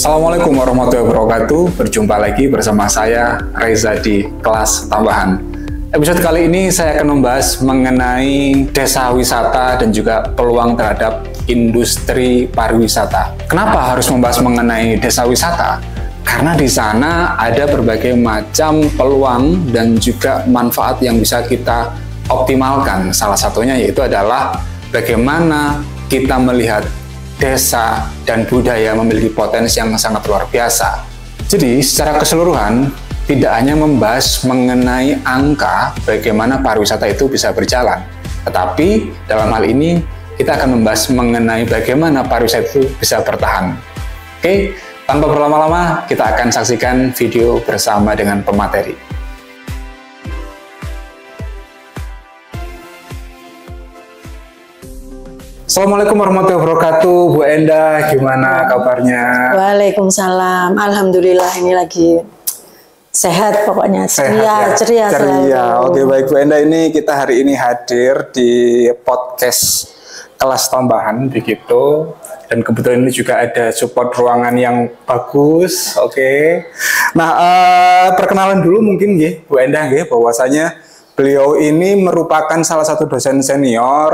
Assalamualaikum warahmatullahi wabarakatuh. Berjumpa lagi bersama saya Reza di kelas tambahan. Episode kali ini saya akan membahas mengenai desa wisata dan juga peluang terhadap industri pariwisata. Kenapa harus membahas mengenai desa wisata? Karena di sana ada berbagai macam peluang dan juga manfaat yang bisa kita optimalkan. Salah satunya yaitu adalah bagaimana kita melihat desa dan budaya memiliki potensi yang sangat luar biasa. Jadi secara keseluruhan tidak hanya membahas mengenai angka bagaimana pariwisata itu bisa berjalan, tetapi dalam hal ini kita akan membahas mengenai bagaimana pariwisata itu bisa bertahan. Oke, tanpa berlama-lama kita akan saksikan video bersama dengan pemateri. Assalamualaikum warahmatullahi wabarakatuh, Bu Endah, gimana kabarnya? Waalaikumsalam, alhamdulillah ini lagi sehat pokoknya, ceria. Oke, baik Bu Endah, ini kita hari ini hadir di podcast kelas tambahan begitu, dan kebetulan ini juga ada support ruangan yang bagus. Oke. Nah, perkenalan dulu mungkin Bu Endah bahwasanya beliau ini merupakan salah satu dosen senior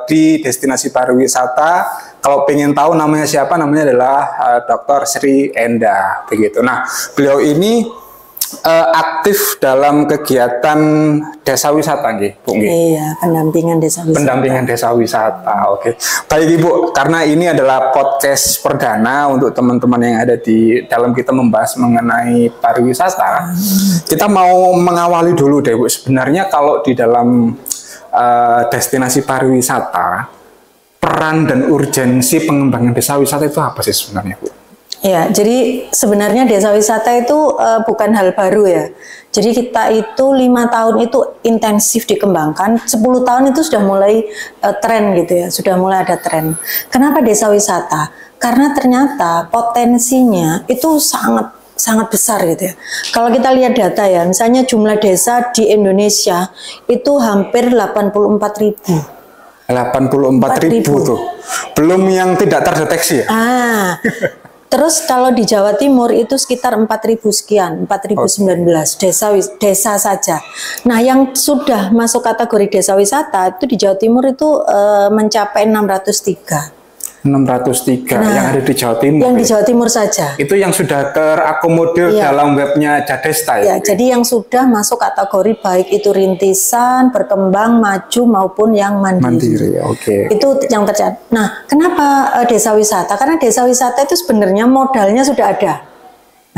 di destinasi pariwisata. Kalau pengen tahu namanya siapa, namanya adalah Dr. Sri Endah begitu. Nah, beliau ini aktif dalam kegiatan desa wisata, Bu. Iya, pendampingan desa wisata. Pendampingan desa wisata, oke. Baik Ibu, karena ini adalah podcast perdana untuk teman-teman yang ada di dalam kita membahas mengenai pariwisata. Kita mau mengawali dulu deh, Bu. Sebenarnya kalau di dalam destinasi pariwisata, peran dan urgensi pengembangan desa wisata itu apa sih sebenarnya, Bu? Ya, jadi sebenarnya desa wisata itu bukan hal baru ya. Jadi kita itu 5 tahun itu intensif dikembangkan, 10 tahun itu sudah mulai tren gitu ya, sudah mulai ada tren. Kenapa desa wisata? Karena ternyata potensinya itu sangat besar gitu ya. Kalau kita lihat data ya, misalnya jumlah desa di Indonesia itu hampir 84.000. 84.000 tuh. Belum yang tidak terdeteksi ya? Terus kalau di Jawa Timur itu sekitar 4.000 sekian, 4.019 desa saja. Nah, yang sudah masuk kategori desa wisata itu di Jawa Timur itu mencapai 603. 603 yang ada di Jawa Timur. Yang di Jawa Timur saja. Itu yang sudah terakomodir dalam webnya Jadesta ya. Jadi yang sudah masuk kategori baik itu rintisan, berkembang, maju maupun yang mandiri. Oke. Itu yang tercatat. Nah, kenapa desa wisata? Karena desa wisata itu sebenarnya modalnya sudah ada.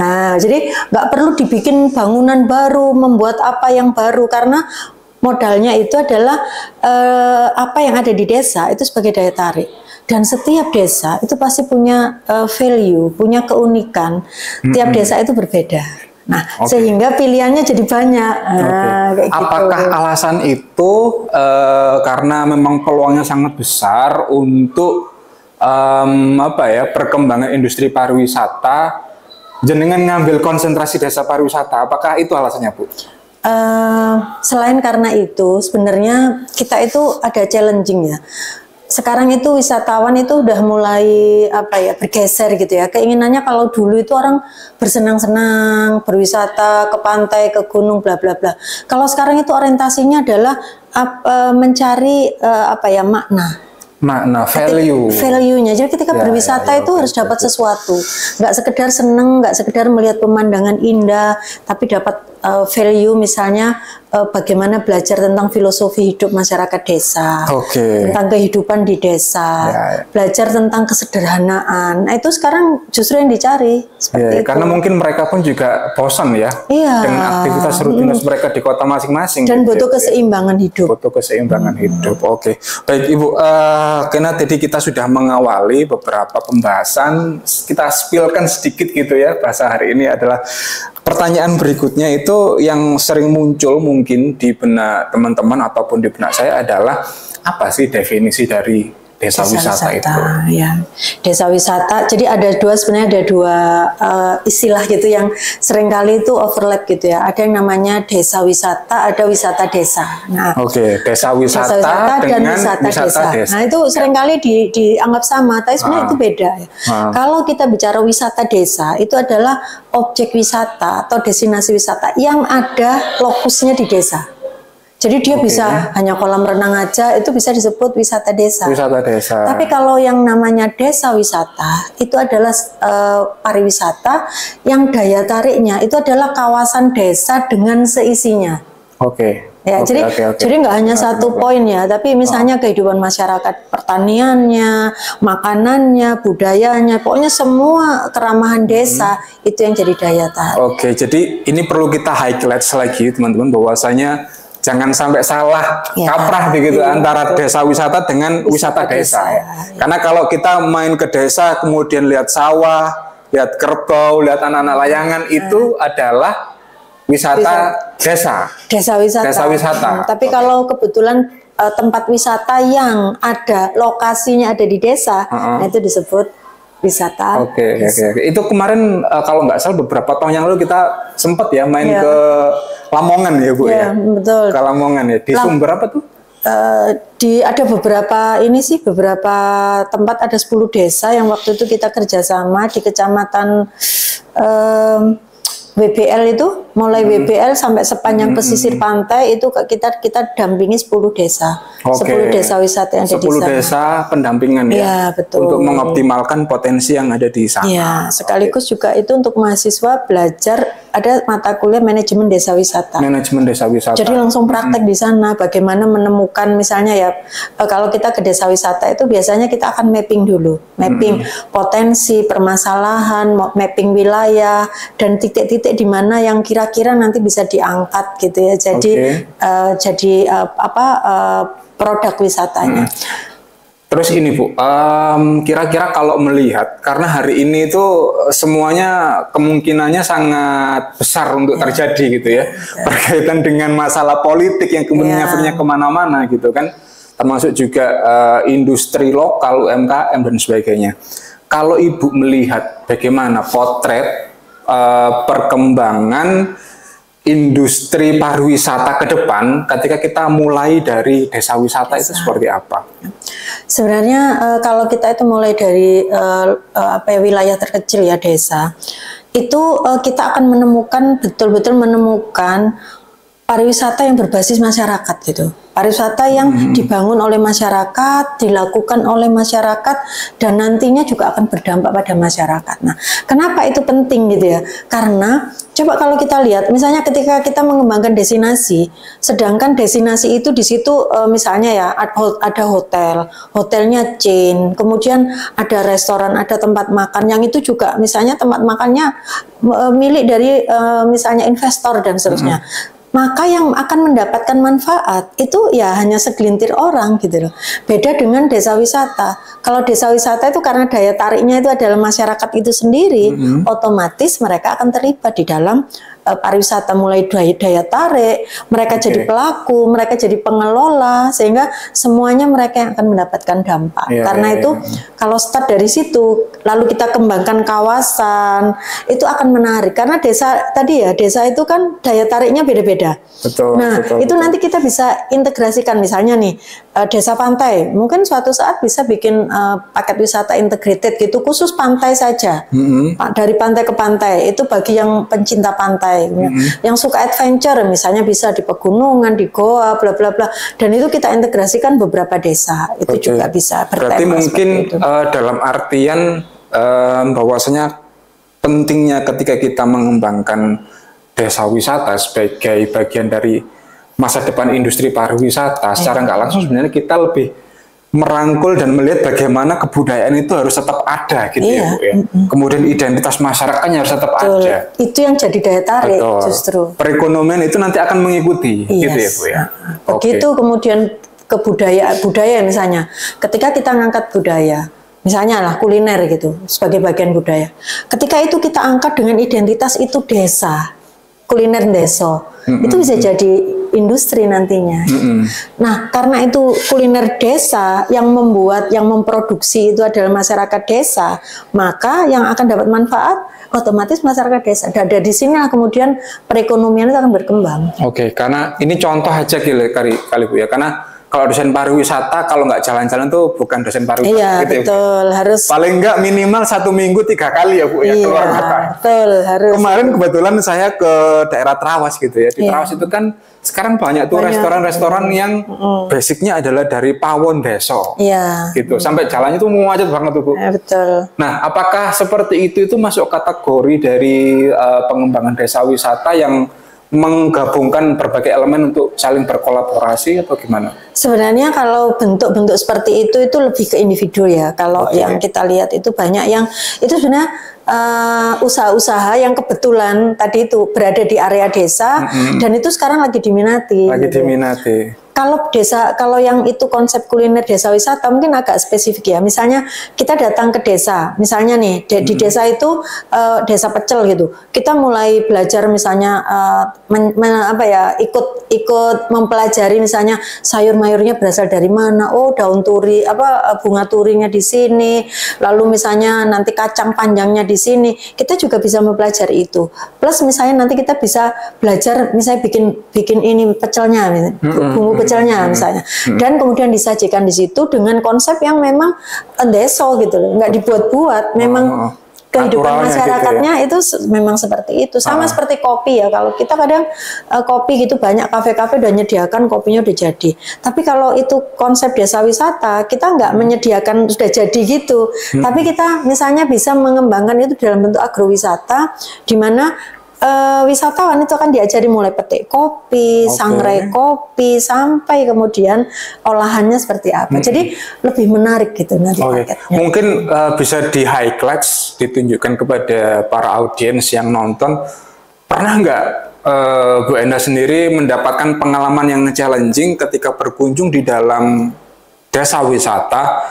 Nah, jadi nggak perlu dibikin bangunan baru, membuat apa yang baru, karena modalnya itu adalah apa yang ada di desa itu sebagai daya tarik. Dan setiap desa itu pasti punya value, punya keunikan. Tiap desa itu berbeda. Nah, sehingga pilihannya jadi banyak. Kayak apakah gitu. Alasan itu karena memang peluangnya sangat besar untuk perkembangan industri pariwisata, jenengan ngambil konsentrasi desa pariwisata? Apakah itu alasannya, Bu? Selain karena itu, sebenarnya kita itu ada challenging ya. Sekarang itu wisatawan itu udah mulai bergeser gitu ya. Keinginannya kalau dulu itu orang bersenang-senang, berwisata ke pantai, ke gunung, bla bla bla. Kalau sekarang itu orientasinya adalah mencari makna, value-nya. Jadi ketika berwisata itu harus dapat sesuatu, nggak sekedar seneng, nggak sekedar melihat pemandangan indah, tapi dapat value, misalnya bagaimana belajar tentang filosofi hidup masyarakat desa, tentang kehidupan di desa, belajar tentang kesederhanaan. Nah, itu sekarang justru yang dicari. Seperti itu. Karena mungkin mereka pun juga bosan ya dengan aktivitas rutinitas mereka di kota masing-masing. Dan butuh keseimbangan hidup. Butuh keseimbangan hidup. Oke, baik Ibu. Karena tadi kita sudah mengawali beberapa pembahasan, kita spillkan sedikit gitu ya. Bahasa hari ini adalah pertanyaan berikutnya itu yang sering muncul mungkin di benak teman-teman ataupun di benak saya adalah apa sih definisi dari desa wisata itu. Ya, desa wisata. Jadi sebenarnya ada dua istilah gitu yang seringkali itu overlap gitu ya. Ada yang namanya desa wisata, ada wisata desa. Nah, desa wisata dan wisata desa. Nah, itu seringkali dianggap sama, tapi sebenarnya itu beda. Ya. Kalau kita bicara wisata desa, itu adalah objek wisata atau destinasi wisata yang ada lokusnya di desa. Jadi dia bisa hanya kolam renang aja, itu bisa disebut wisata desa. Wisata desa. Tapi kalau yang namanya desa wisata, itu adalah pariwisata yang daya tariknya itu adalah kawasan desa dengan seisinya. Jadi nggak hanya satu poin ya, tapi misalnya kehidupan masyarakat, pertaniannya, makanannya, budayanya, pokoknya semua keramahan desa itu yang jadi daya tarik. Jadi ini perlu kita highlight lagi teman-teman, bahwasanya jangan sampai salah kaprah begitu antara desa wisata dengan wisata desa. Karena kalau kita main ke desa kemudian lihat sawah, lihat kerbau, lihat anak-anak layangan, itu adalah wisata desa. Desa wisata. Tapi kalau kebetulan tempat wisata yang ada lokasinya ada di desa, nah itu disebut wisata. Itu kemarin kalau nggak salah beberapa tahun yang lalu kita sempat ya main ke Lamongan ya Bu ya. Betul. Ke Lamongan ya. Di Sumber apa tuh? Ada beberapa tempat, ada 10 desa yang waktu itu kita kerjasama di kecamatan WBL itu, mulai WBL sampai sepanjang pesisir pantai itu kita dampingi 10 desa. 10 desa wisata yang ada di sana. 10 desa pendampingan ya. Betul. Untuk mengoptimalkan potensi yang ada di sana. Ya, sekaligus juga itu untuk mahasiswa belajar, ada mata kuliah manajemen desa wisata. Manajemen desa wisata. Jadi langsung praktek di sana bagaimana menemukan misalnya ya kalau kita ke desa wisata itu biasanya kita akan mapping dulu. Mapping potensi, permasalahan, mapping wilayah dan titik-titik di mana yang kira-kira nanti bisa diangkat gitu ya. Jadi produk wisatanya. Terus ini Bu, kira-kira kalau melihat, karena hari ini itu semuanya kemungkinannya sangat besar untuk terjadi gitu ya, berkaitan dengan masalah politik yang kemudian ngefeknya kemana-mana gitu kan, termasuk juga industri lokal, UMKM dan sebagainya. Kalau Ibu melihat bagaimana potret perkembangan industri pariwisata ke depan ketika kita mulai dari desa wisata itu seperti apa? Sebenarnya kalau kita itu mulai dari wilayah terkecil ya desa, itu kita akan menemukan betul-betul menemukan pariwisata yang berbasis masyarakat gitu. Pariwisata yang dibangun oleh masyarakat, dilakukan oleh masyarakat, dan nantinya juga akan berdampak pada masyarakat. Nah, kenapa itu penting gitu ya? Karena coba kalau kita lihat, misalnya ketika kita mengembangkan destinasi, sedangkan destinasi itu di situ misalnya ya ada hotel, hotelnya chain, kemudian ada restoran, ada tempat makan, yang itu juga misalnya tempat makannya milik dari misalnya investor dan seterusnya. Maka yang akan mendapatkan manfaat itu ya hanya segelintir orang gitu loh. Beda dengan desa wisata. Kalau desa wisata itu karena daya tariknya itu adalah masyarakat itu sendiri, otomatis mereka akan terlibat di dalam pariwisata, mulai daya tarik, mereka jadi pelaku, mereka jadi pengelola, sehingga semuanya mereka yang akan mendapatkan dampak. Karena itu kalau start dari situ, lalu kita kembangkan kawasan, itu akan menarik. Karena desa tadi ya, desa itu kan daya tariknya beda-beda. Itu nanti kita bisa integrasikan, misalnya nih desa pantai, mungkin suatu saat bisa bikin paket wisata integrated gitu, khusus pantai saja, dari pantai ke pantai, itu bagi yang pencinta pantai. Yang suka adventure misalnya bisa di pegunungan, di goa, bla bla bla, dan itu kita integrasikan beberapa desa, itu juga bisa bertema. Berarti mungkin dalam artian bahwasanya pentingnya ketika kita mengembangkan desa wisata sebagai bagian dari masa depan industri pariwisata, secara nggak langsung sebenarnya kita lebih merangkul dan melihat bagaimana kebudayaan itu harus tetap ada gitu ya Bu ya. Kemudian identitas masyarakatnya harus tetap ada. Itu yang jadi daya tarik justru. Perekonomian itu nanti akan mengikuti gitu ya Bu ya. Begitu kemudian budaya misalnya. Ketika kita ngangkat budaya, misalnya lah kuliner gitu sebagai bagian budaya. Ketika itu kita angkat dengan identitas itu desa, kuliner desa. Itu bisa jadi industri nantinya. Nah, karena itu kuliner desa yang memproduksi itu adalah masyarakat desa, maka yang akan dapat manfaat otomatis masyarakat desa. Dari sini kemudian perekonomian itu akan berkembang. Oke, karena ini contoh aja kali Bu ya, karena kalau dosen pariwisata kalau nggak jalan-jalan tuh bukan dosen pariwisata. Iya, gitu betul. Ya, harus paling nggak minimal 1 minggu 3 kali ya Bu ya, keluar kota. Betul, harus. Kemarin kebetulan saya ke daerah Trawas gitu ya. Di Trawas itu kan sekarang banyak tuh restoran-restoran yang basicnya adalah dari pawon deso. Iya. Gitu. Sampai jalannya tuh macet banget tuh Bu. Betul. Nah, apakah seperti itu masuk kategori dari pengembangan desa wisata yang menggabungkan berbagai elemen untuk saling berkolaborasi atau gimana? Sebenarnya kalau bentuk-bentuk seperti itu lebih ke individu ya. Kalau yang kita lihat itu banyak yang itu sebenarnya usaha-usaha yang kebetulan tadi itu berada di area desa dan itu sekarang lagi diminati. Lagi diminati. Kalau yang itu konsep kuliner desa wisata mungkin agak spesifik ya. Misalnya kita datang ke desa, misalnya nih di desa itu desa Pecel gitu. Kita mulai belajar misalnya ikut mempelajari misalnya sayur-mayurnya berasal dari mana. Oh, daun turi bunga turinya di sini. Lalu misalnya nanti kacang panjangnya di sini. Kita juga bisa mempelajari itu. Plus misalnya nanti kita bisa belajar misalnya bikin ini pecelnya, bumbu pecelnya misalnya, dan kemudian disajikan di situ dengan konsep yang memang deso gitu loh, nggak dibuat-buat, memang kehidupan masyarakatnya gitu ya? Itu memang seperti itu. Sama seperti kopi ya, kalau kita kadang kopi gitu banyak kafe-kafe udah menyediakan kopinya udah jadi, tapi kalau itu konsep desa wisata kita nggak menyediakan sudah jadi gitu, tapi kita misalnya bisa mengembangkan itu dalam bentuk agrowisata di mana wisatawan itu akan diajari mulai petik kopi, sangrai kopi, sampai kemudian olahannya seperti apa. Jadi lebih menarik gitu nanti paketnya. Mungkin bisa di highlights, ditunjukkan kepada para audiens yang nonton. Pernah nggak Bu Enda sendiri mendapatkan pengalaman yang challenging ketika berkunjung di dalam desa wisata,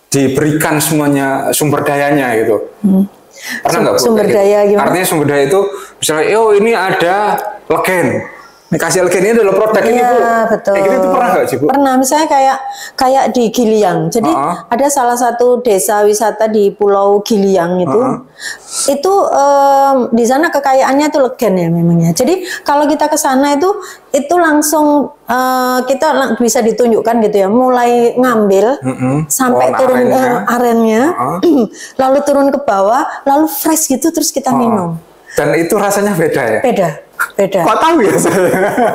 diberikan semuanya sumber dayanya gitu? Pernah nggak sumber daya gimana? Artinya sumber daya itu misalnya, ini ada legen, dikasih legen ini adalah produk ini Bu. Betul. Kayak gitu itu pernah nggak sih Bu? Pernah, misalnya kayak di Giliang. Jadi ada salah satu desa wisata di Pulau Giliang itu di sana kekayaannya itu legen ya memangnya. Jadi kalau kita ke sana itu langsung kita bisa ditunjukkan gitu ya, mulai ngambil sampai turun arennya, lalu turun ke bawah, lalu fresh gitu terus kita minum. Dan itu rasanya beda ya? Beda. Kok tahu ya saya?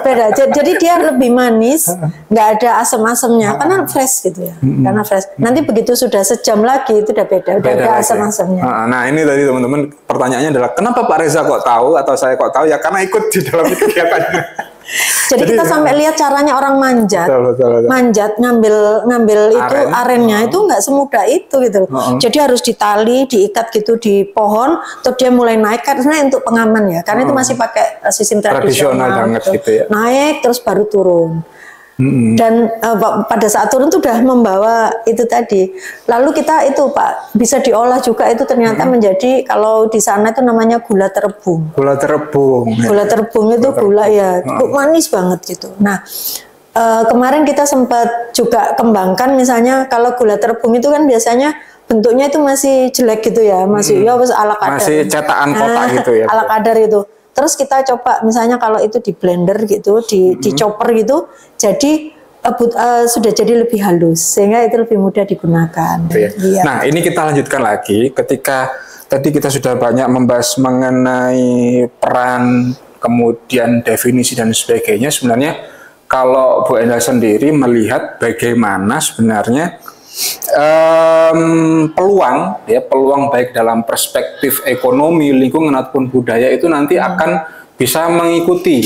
Beda. Jadi dia lebih manis, nggak ada asam-asamnya karena fresh gitu ya. Karena fresh. Nanti begitu sudah sejam lagi itu udah beda ada asam-asamnya. Nah, ini tadi teman-teman pertanyaannya adalah kenapa Pak Reza kok tahu atau saya kok tahu ya, karena ikut di dalam kegiatannya. Jadi kita sampai lihat caranya orang manjat, manjat ngambil itu arennya itu nggak semudah itu gitu. Jadi harus ditali, diikat gitu di pohon, terus dia mulai naik karena untuk pengaman ya, karena itu masih pakai sistem tradisional banget gitu ya. Naik terus baru turun. Dan pada saat turun tuh udah membawa itu tadi. Lalu kita itu Pak bisa diolah juga itu ternyata menjadi, kalau di sana itu namanya gula terebung. Gula terebung. Gula terebung itu gula ya, manis banget gitu. Nah, kemarin kita sempat juga kembangkan misalnya kalau gula terebung itu kan biasanya bentuknya itu masih jelek gitu ya, masih ala kadar. Masih cetakan kotak gitu ya. Ala kadar itu. Terus kita coba misalnya kalau itu di blender gitu, di chopper gitu, jadi sudah jadi lebih halus sehingga itu lebih mudah digunakan. Iya. Nah, ini kita lanjutkan lagi ketika tadi kita sudah banyak membahas mengenai peran, kemudian definisi dan sebagainya. Sebenarnya kalau Bu Enda sendiri melihat bagaimana sebenarnya peluang baik dalam perspektif ekonomi, lingkungan ataupun budaya itu nanti akan bisa mengikuti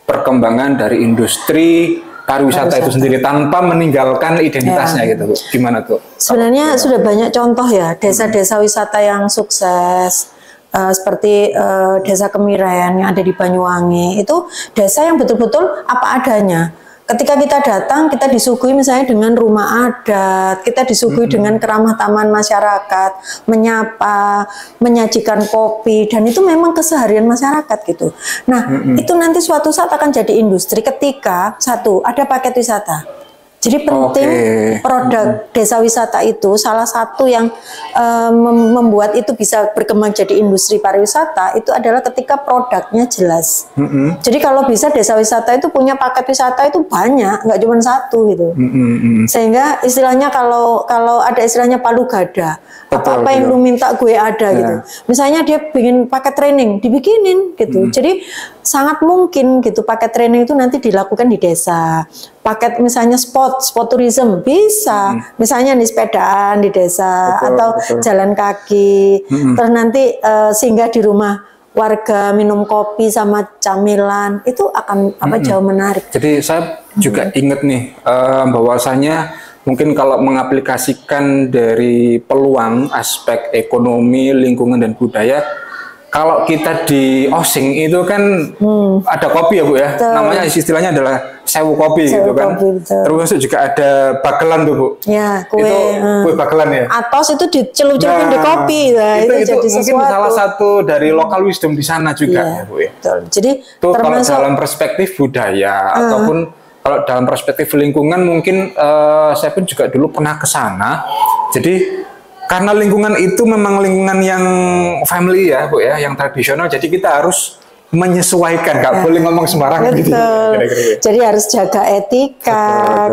perkembangan dari industri pariwisata itu sendiri tanpa meninggalkan identitasnya gitu Bu. Gimana tuh? Sebenarnya sudah banyak contoh ya desa-desa wisata yang sukses. Seperti desa Kemiren yang ada di Banyuwangi, itu desa yang betul-betul apa adanya. ketika kita datang, kita disuguhi misalnya dengan rumah adat, kita disuguhi dengan keramah taman masyarakat, menyapa, menyajikan kopi, dan itu memang keseharian masyarakat gitu. Nah, itu nanti suatu saat akan jadi industri ketika satu ada paket wisata. Jadi penting produk desa wisata itu salah satu yang membuat itu bisa berkembang jadi industri pariwisata itu adalah ketika produknya jelas. Jadi kalau bisa desa wisata itu punya paket wisata itu banyak, nggak cuma satu gitu. Sehingga istilahnya kalau ada istilahnya palu gada, apa-apa yang lu minta gue ada gitu. Misalnya dia bikin paket training, dibikinin gitu. Jadi sangat mungkin gitu paket training itu nanti dilakukan di desa. Paket misalnya spot tourism bisa, misalnya nih sepedaan di desa atau jalan kaki, terus nanti singgah di rumah warga minum kopi sama camilan, itu akan jauh menarik. Jadi saya juga ingat nih bahwasanya mungkin kalau mengaplikasikan dari peluang aspek ekonomi, lingkungan dan budaya. Kalau kita di Osing itu kan ada kopi ya Bu ya, namanya istilahnya adalah sewu kopi gitu kan. Terus juga ada bagelan tuh Bu. Ya, kue. Itu kue bagelan ya. Atos itu dicelup-celupin di kopi. Nah, itu jadi mungkin sesuatu. salah satu dari lokal wisdom di sana juga ya Bu ya. Betul. Jadi itu kalau dalam perspektif budaya ataupun kalau dalam perspektif lingkungan mungkin saya pun juga dulu pernah ke sana. Jadi karena lingkungan itu memang lingkungan yang family ya Bu ya, yang tradisional, jadi kita harus menyesuaikan, nggak boleh ngomong sembarangan gitu. Jadi harus jaga etika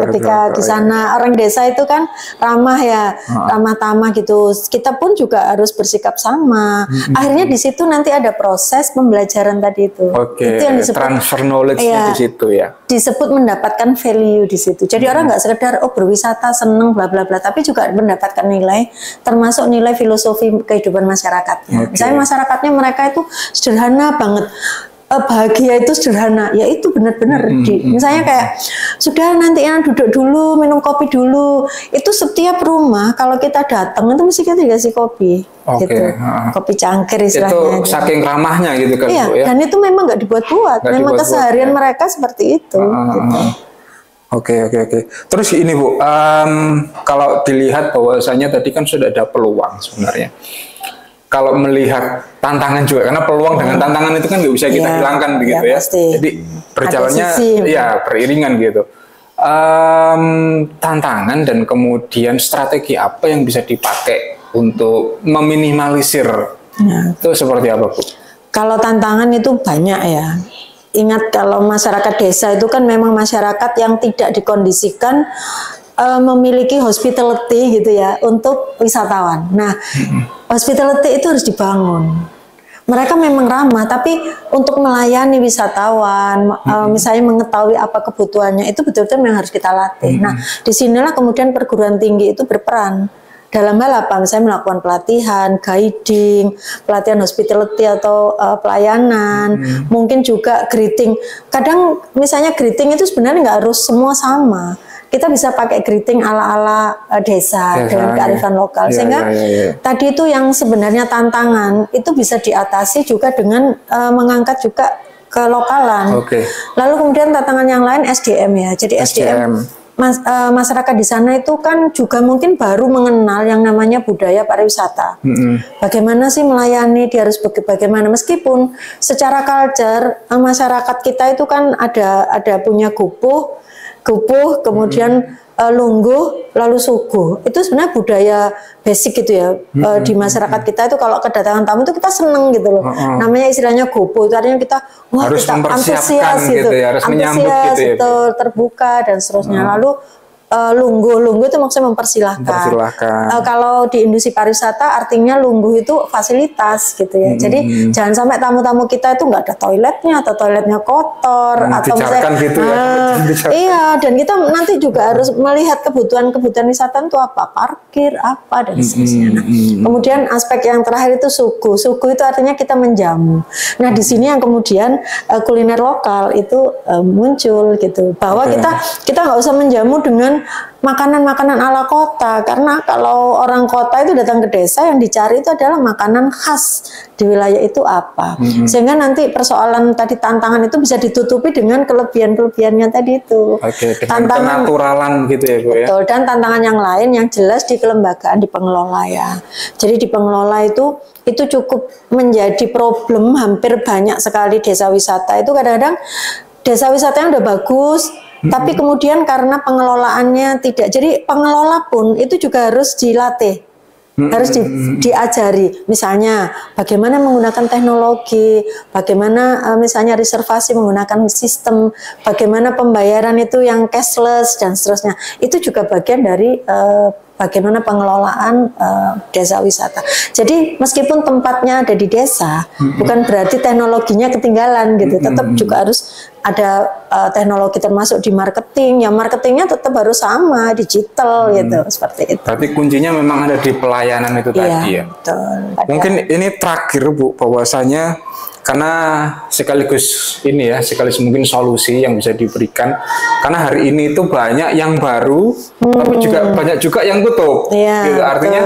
ketika di sana. Orang desa itu kan ramah ya, ramah tamah gitu. Kita pun juga harus bersikap sama. Akhirnya di situ nanti ada proses pembelajaran tadi itu. Itu yang disebut transfer knowledge-nya di situ ya. Disebut mendapatkan value di situ. Jadi orang nggak sekedar berwisata seneng bla bla bla, tapi juga mendapatkan nilai, termasuk nilai filosofi kehidupan masyarakatnya. Misalnya masyarakatnya mereka itu sederhana banget. Bahagia itu sederhana, ya itu benar-benar misalnya kayak sudah nanti duduk dulu minum kopi dulu, itu setiap rumah kalau kita datang itu mesti kita dikasih kopi gitu. Kopi cangkir istilahnya itu saking ramahnya gitu kan Bu, ya? Dan itu memang nggak dibuat-buat, memang keseharian mereka seperti itu gitu. Oke. Terus ini Bu, kalau dilihat bahwasanya tadi kan sudah ada peluang sebenarnya. Kalau melihat tantangan juga, karena peluang dengan tantangan itu kan nggak bisa kita hilangkan begitu ya. Jadi berjalannya ya beriringan gitu. Tantangan dan kemudian strategi apa yang bisa dipakai untuk meminimalisir itu seperti apa Bu? Kalau tantangan itu banyak ya. Ingat kalau masyarakat desa itu kan memang masyarakat yang tidak dikondisikan memiliki hospitality gitu ya untuk wisatawan. Nah, hospitality itu harus dibangun. Mereka memang ramah, tapi untuk melayani wisatawan, misalnya mengetahui apa kebutuhannya, itu betul-betul yang harus kita latih. Nah, disinilah kemudian perguruan tinggi itu berperan. Dalam hal apa? Misalnya melakukan pelatihan, guiding, pelatihan hospitality atau pelayanan, mungkin juga greeting. Kadang misalnya greeting itu sebenarnya nggak harus semua sama. Kita bisa pakai greeting ala-ala desa dengan kearifan lokal. Sehingga tadi itu yang sebenarnya tantangan itu bisa diatasi juga dengan mengangkat juga kelokalan. Lalu kemudian tantangan yang lain SDM ya. Jadi SDM. Masyarakat di sana itu kan juga mungkin baru mengenal yang namanya budaya pariwisata. Bagaimana sih melayani, dia harus bagaimana, meskipun secara culture masyarakat kita itu kan ada punya gupuh, kemudian lungguh, lalu suguh. Itu sebenarnya budaya basic gitu ya. Di masyarakat kita itu kalau kedatangan tamu itu kita seneng gitu loh. Namanya istilahnya gupuh, itu artinya kita harus kita antusias gitu ya, harus menyambut gitu ya, terbuka dan seterusnya. Lalu lungguh itu maksudnya mempersilahkan. Kalau di industri pariwisata artinya lungguh itu fasilitas gitu ya. Jadi jangan sampai tamu-tamu kita itu nggak ada toiletnya atau toiletnya kotor atau misalnya gitu iya, dan kita nanti juga harus melihat kebutuhan wisata itu apa, parkir apa dan seterusnya. Kemudian aspek yang terakhir itu suku itu artinya kita menjamu. Nah di sini yang kemudian kuliner lokal itu muncul gitu, bahwa kita nggak usah menjamu dengan dengan makanan-makanan ala kota, karena kalau orang kota itu datang ke desa yang dicari itu adalah makanan khas di wilayah itu apa, sehingga nanti persoalan tadi tantangan itu bisa ditutupi dengan kelebihan-kelebihannya tadi itu. Oke, dengan kenaturalan gitu ya Bu ya. Betul, dan tantangan yang lain yang jelas di kelembagaan, di pengelola ya. Jadi di pengelola itu cukup menjadi problem. Hampir banyak sekali desa wisata itu kadang-kadang desa wisatanya udah bagus, tapi kemudian karena pengelolaannya tidak, jadi pengelola pun itu juga harus dilatih, harus diajari. Misalnya bagaimana menggunakan teknologi, bagaimana misalnya reservasi menggunakan sistem, bagaimana pembayaran itu yang cashless dan seterusnya. Itu juga bagian dari bagaimana pengelolaan desa wisata. Jadi meskipun tempatnya ada di desa, bukan berarti teknologinya ketinggalan gitu. Tetap juga harus ada teknologi termasuk di marketing. Ya marketingnya tetap harus sama, digital gitu, seperti itu. Berarti kuncinya memang ada di pelayanan itu tadi ya. Betul. Mungkin ini terakhir Bu, bahwasanya karena sekaligus ini ya, sekaligus mungkin solusi yang bisa diberikan, karena hari ini itu banyak yang baru, tapi juga banyak juga yang tutup. Gitu. Artinya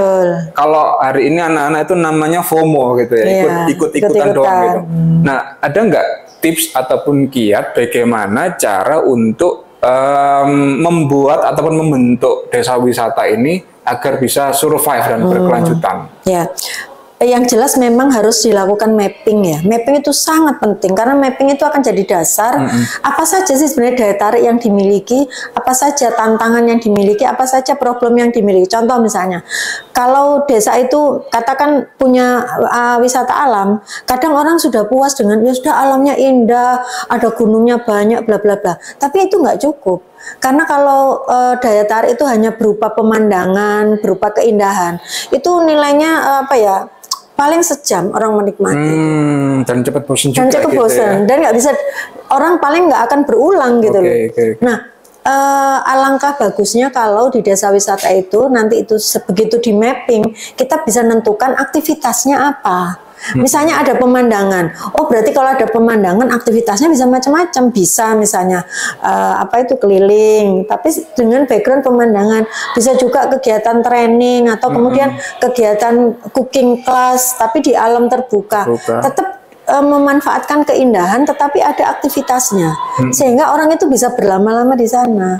kalau hari ini anak-anak itu namanya FOMO gitu ya, ikut-ikutan doang gitu. Nah, ada nggak tips ataupun kiat bagaimana cara untuk membuat ataupun membentuk desa wisata ini agar bisa survive dan berkelanjutan? Ya. Yang jelas memang harus dilakukan mapping ya. Mapping itu sangat penting karena mapping itu akan jadi dasar apa saja sih sebenarnya daya tarik yang dimiliki, apa saja tantangan yang dimiliki, apa saja problem yang dimiliki. Contoh misalnya, kalau desa itu katakan punya wisata alam, kadang orang sudah puas dengan ya sudah alamnya indah, ada gunungnya banyak, bla bla bla. Tapi itu nggak cukup. Karena kalau daya tarik itu hanya berupa pemandangan, berupa keindahan, itu nilainya apa ya? Paling sejam orang menikmati dan cepat bosan juga. Dan cepat bosan dan nggak bisa, orang paling nggak akan berulang gitu loh. Nah, alangkah bagusnya kalau di desa wisata itu nanti itu begitu di mapping kita bisa menentukan aktivitasnya apa. Misalnya ada pemandangan, oh berarti kalau ada pemandangan aktivitasnya bisa macam-macam, bisa misalnya apa itu keliling, tapi dengan background pemandangan, bisa juga kegiatan training atau kemudian kegiatan cooking class, tapi di alam terbuka. Tetap memanfaatkan keindahan, tetapi ada aktivitasnya, sehingga orang itu bisa berlama-lama di sana.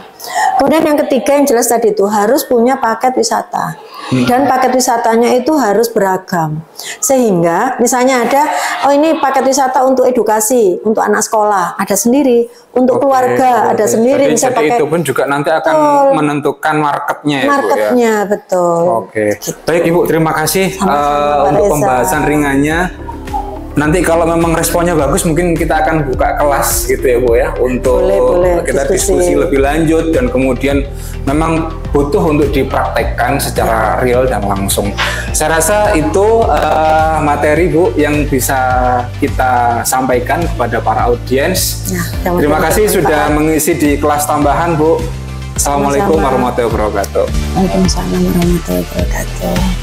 Kemudian yang ketiga yang jelas tadi itu harus punya paket wisata. Dan paket wisatanya itu harus beragam, sehingga misalnya ada, oh ini paket wisata untuk edukasi, untuk anak sekolah ada sendiri, untuk keluarga ada sendiri. Jadi, bisa pakai itu pun juga nanti akan menentukan marketnya ya, marketnya Bu, ya? Betul. Gitu. Baik Ibu, terima kasih untuk pembahasan ringannya. Nanti kalau memang responnya bagus, mungkin kita akan buka kelas gitu ya Bu ya, untuk kita diskusi lebih lanjut, dan kemudian memang butuh untuk dipraktekkan secara real dan langsung. Saya rasa itu materi Bu yang bisa kita sampaikan kepada para audiens. Terima kasih sudah mengisi di kelas tambahan Bu. Assalamualaikum warahmatullahi wabarakatuh. Waalaikumsalam warahmatullahi wabarakatuh.